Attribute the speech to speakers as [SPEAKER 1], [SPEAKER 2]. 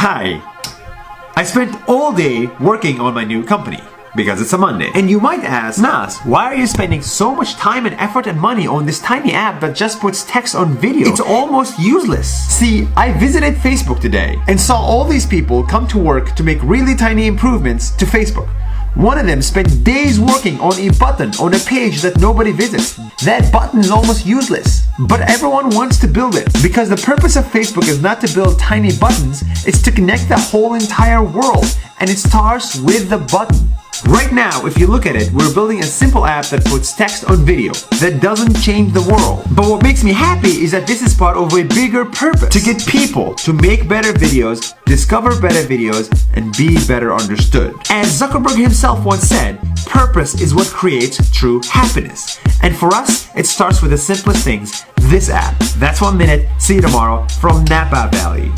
[SPEAKER 1] Hi. I spent all day working on my new company because it's a Monday. And you might ask, Nas, why are you spending so much time and effort and money on this tiny app that just puts text on video? It's almost useless. See, I visited Facebook today and saw all these people come to work to make really tiny improvements to Facebook. One of them spent days working on a button on a page that nobody visits. That button is almost useless, but everyone wants to build it because the purpose of Facebook is not to build tiny buttons, it's to connect the whole entire world, and it starts with the button. Right now, if you look at it, we're building a simple app that puts text on video that doesn't change the world. But what makes me happy is that this is part of a bigger purpose: to get people to make better videos, discover better videos, and be better understood. As Zuckerberg himself once said, purpose is what creates true happiness. And for us, it starts with the simplest things: this app. That's 1 minute. See you tomorrow from Napa Valley.